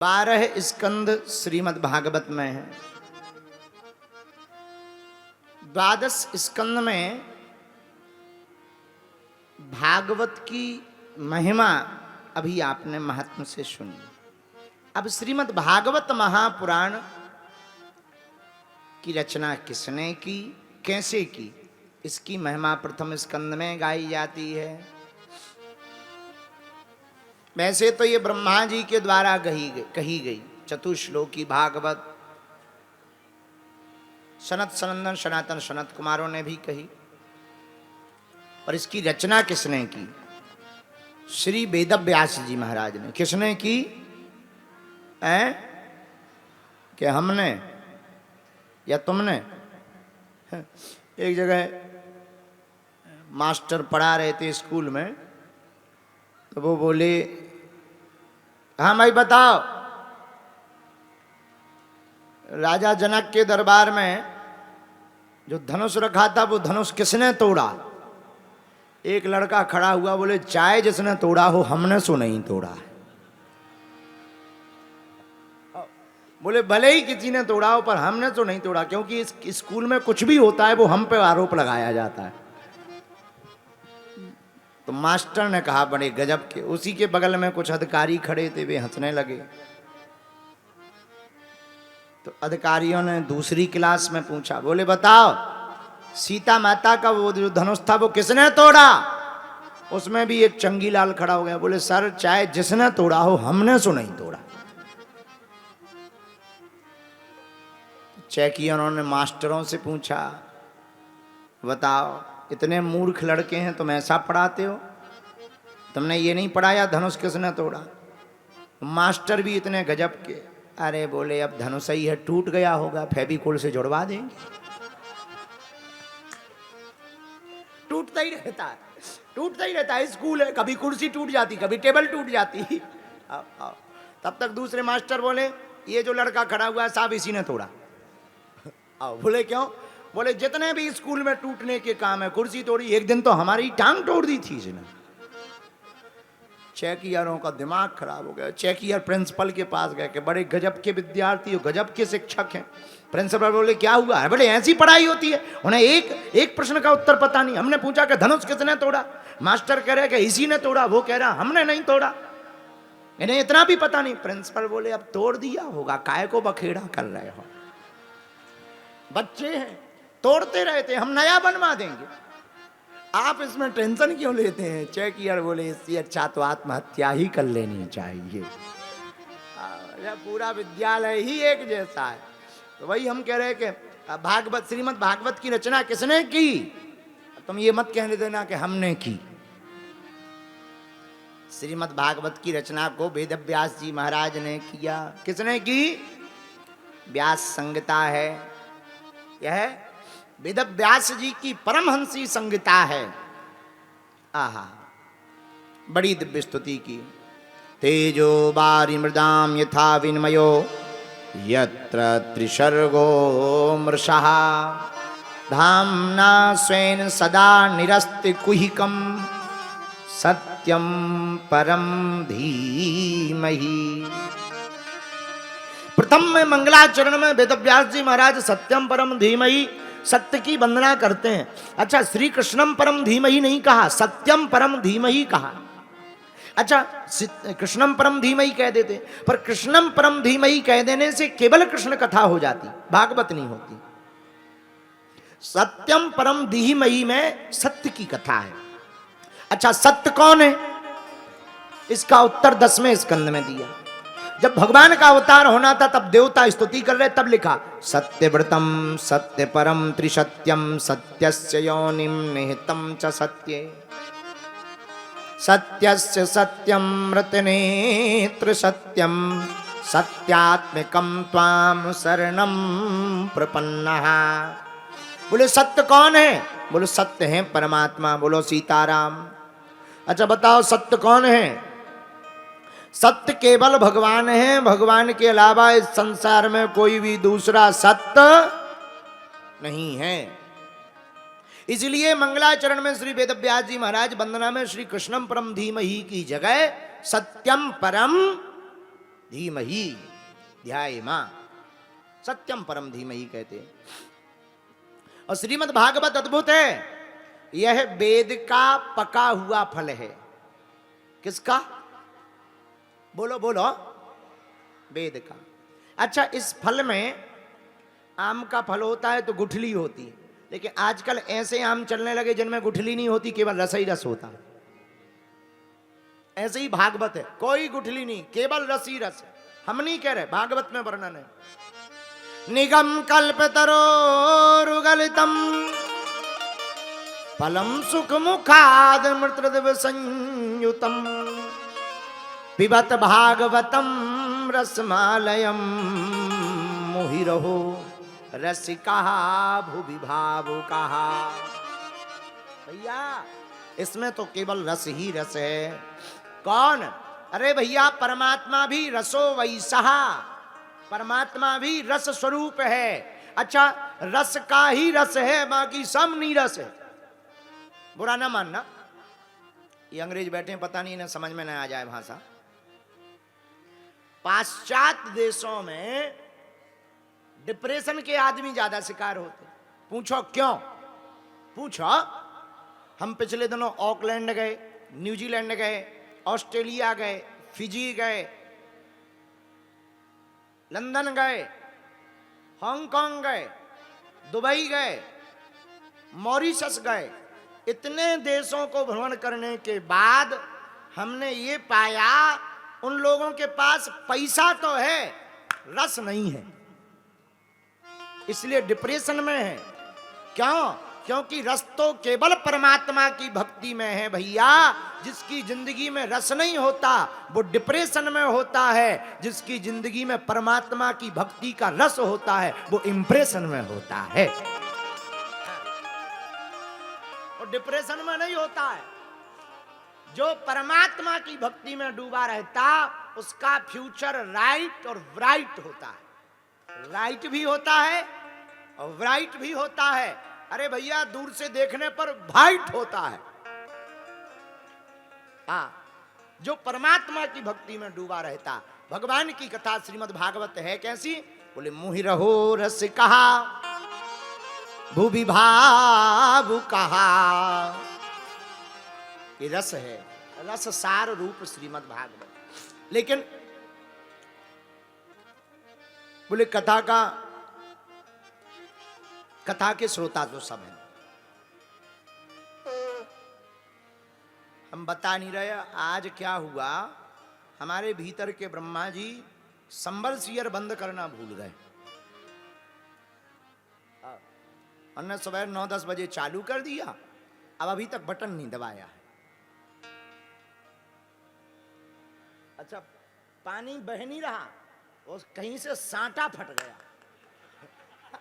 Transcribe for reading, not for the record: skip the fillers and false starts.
12 स्कंद श्रीमद् भागवत में है। 12 स्कंद में भागवत की महिमा अभी आपने महात्म से सुनी। अब श्रीमद् भागवत महापुराण की रचना किसने की, कैसे की, इसकी महिमा प्रथम स्कंद में गाई जाती है। वैसे तो ये ब्रह्मा जी के द्वारा कही गई चतुश्लोकी भागवत सनत सनंदन सनातन सनत कुमारों ने भी कही, और इसकी रचना किसने की? श्री वेदव्यास जी महाराज ने। किसने की? कि हमने या तुमने? एक जगह मास्टर पढ़ा रहे थे स्कूल में, तो वो बोले, हाँ भाई बताओ, राजा जनक के दरबार में जो धनुष रखा था वो धनुष किसने तोड़ा? एक लड़का खड़ा हुआ, बोले चाहे जिसने तोड़ा हो, हमने सो नहीं तोड़ा। बोले भले ही किसी ने तोड़ा हो पर हमने तो नहीं तोड़ा, क्योंकि इस स्कूल में कुछ भी होता है वो हम पे आरोप लगाया जाता है। तो मास्टर ने कहा बड़े गजब के। उसी के बगल में कुछ अधिकारी खड़े थे, वे हंसने लगे। तो अधिकारियों ने दूसरी क्लास में पूछा, बोले बताओ सीता माता का वो जो धनुष था वो किसने तोड़ा? उसमें भी एक चंगीलाल खड़ा हो गया, बोले सर चाहे जिसने तोड़ा हो, हमने सो नहीं तोड़ा। चेकियों ने मास्टरों से पूछा, बताओ इतने मूर्ख लड़के हैं तुम ऐसा पढ़ाते हो? तुमने ये नहीं पढ़ाया धनुष किसने तोड़ा? मास्टर भी इतने गजब के, अरे बोले अब धनुष ही है, टूट गया होगा, फेविकोल से जुड़वा देंगे। टूटता ही रहता है, टूटता ही रहता है। स्कूल है, कभी कुर्सी टूट जाती, कभी टेबल टूट जाती। आओ। तब तक दूसरे मास्टर बोले, ये जो लड़का खड़ा हुआ है साहब इसी ने तोड़ा। आओ। बोले क्यों? बोले जितने भी स्कूल में टूटने के काम है, कुर्सी तोड़ी, एक दिन तो हमारी टांग तोड़ दी थी इसने। चेकियरों का दिमाग खराब हो गया। चेकियर प्रिंसिपल के पास गए कि बड़े गजब के विद्यार्थी हो, गजब के शिक्षक हैं। प्रिंसिपल बोले क्या हुआ है? बोले ऐसी पढ़ाई होती है, उन्हें एक प्रश्न का उत्तर पता नहीं। हमने पूछा कि धनुष किसने तोड़ा? मास्टर कह रहे कि इसी ने तोड़ा। वो कह रहा हमने नहीं तोड़ा, इन्हें इतना भी पता नहीं। प्रिंसिपल बोले अब तोड़ दिया होगा, काय को बखेड़ा कर रहे हो? बच्चे हैं, तोड़ते रहते, हम नया बनवा देंगे, आप इसमें टेंशन क्यों लेते हैं? चेकियर बोले इससे अच्छा तो आत्महत्या ही कर लेनी चाहिए। पूरा विद्यालय ही एक जैसा है। तो वही हम कह रहे हैं कि भागवत श्रीमद् भागवत की रचना किसने की? तुम ये मत कहने देना कि हमने की। श्रीमद् भागवत की रचना को वेदव्यास जी महाराज ने किया। किसने की? व्यास संहिता है, यह वेदव्यास जी की परमहंसी संहिता है। आहा, बड़ी दिव्य स्तुति की। तेजो बारी मृदाम यथा विनिमयो यत्र त्रिसर्गो मृषः धाम्ना स्वेन सदा निरस्ति कुहिकम सत्यम परम धीमहि। प्रथम में मंगलाचरण में वेदव्यास जी महाराज सत्यम परम धीमहि, सत्य की वंदना करते हैं। अच्छा, श्री कृष्णम परम धीमहि नहीं कहा, सत्यम परम धीमहि कहा। अच्छा, कृष्णम परम धीमहि कह देते, पर कृष्णम परम धीमहि कह देने से केवल कृष्ण कथा हो जाती, भागवत नहीं होती। सत्यम परम धीमहि में सत्य की कथा है। अच्छा, सत्य कौन है? इसका उत्तर 10वें स्कंद में दिया। जब भगवान का अवतार होना था तब देवता स्तुति कर रहे, तब लिखा सत्यव्रतम सत्य परम त्रिसत्यम सत्यस्य योनिम निहितम च सत्ये सत्यस्य सत्यम रतनेत्र सत्यम सत्यात्मकम त्वाम शरणम प्रपन्नः। बोले सत्य कौन है? बोलो सत्य है परमात्मा। बोलो सीताराम। अच्छा बताओ सत्य कौन है? सत्य केवल भगवान है, भगवान के अलावा इस संसार में कोई भी दूसरा सत्य नहीं है। इसलिए मंगलाचरण में श्री वेदव्यास जी महाराज वंदना में श्री कृष्णम परम धीमहि की जगह सत्यम परम धीमहि ध्यायेमा, सत्यम परम धीमहि कहते हैं। और श्रीमद् भागवत अद्भुत है, यह वेद का पका हुआ फल है। किसका? बोलो बोलो, वेद का। अच्छा, इस फल में आम का फल होता है तो गुठली होती है, लेकिन आजकल ऐसे आम चलने लगे जिनमें गुठली नहीं होती, केवल रस ही रस होता है। ऐसे ही भागवत है, कोई गुठली नहीं, केवल रस ही रस है। हम नहीं कह रहे, भागवत में वर्णन है। निगम कल्पतरोरुगलितम फलम सुख मुखाद मृतद्रव संयुतम पिबत भागवतम रसमालयम मुहिरहो रसिका भुवि भावुका। भैया इसमें तो केवल रस ही रस है। कौन? अरे भैया परमात्मा भी रसो वैसा, परमात्मा भी रस स्वरूप है। अच्छा, रस का ही रस है, बाकी सब नीरस है। बुरा ना मानना, ये अंग्रेज बैठे हैं, पता नहीं इन्हें समझ में ना आ जाए भाषा। पाश्चात्य देशों में डिप्रेशन के आदमी ज्यादा शिकार होते। पूछो क्यों? पूछो। हम पिछले दिनों ऑकलैंड गए, न्यूजीलैंड गए, ऑस्ट्रेलिया गए, फिजी गए, लंदन गए, हांगकांग गए, दुबई गए, मॉरिशस गए। इतने देशों को भ्रमण करने के बाद हमने ये पाया, उन लोगों के पास पैसा तो है, रस नहीं है, इसलिए डिप्रेशन में है। क्यों? क्योंकि रस तो केवल परमात्मा की भक्ति में है भैया। जिसकी जिंदगी में रस नहीं होता वो डिप्रेशन में होता है, जिसकी जिंदगी में परमात्मा की भक्ति का रस होता है वो इंप्रेशन में होता है, और डिप्रेशन में नहीं होता है। जो परमात्मा की भक्ति में डूबा रहता उसका फ्यूचर राइट और ब्राइट होता है। राइट भी होता है और ब्राइट भी होता है। अरे भैया दूर से देखने पर वाइट होता है। हाँ, जो परमात्मा की भक्ति में डूबा रहता। भगवान की कथा श्रीमद् भागवत है कैसी? बोले मुहि रहो रस कहा भूवि भावु कहा। ये रस है, रस सार रूप श्रीमद् भागवत। लेकिन बोले कथा के श्रोता तो सब हैं। हम बता नहीं रहे आज क्या हुआ। हमारे भीतर के ब्रह्मा जी संबलसियर बंद करना भूल गए। हमने सुबह 9-10 बजे चालू कर दिया, अब अभी तक बटन नहीं दबाया है। अच्छा, पानी बह नहीं रहा, और कहीं से सांटा फट गया।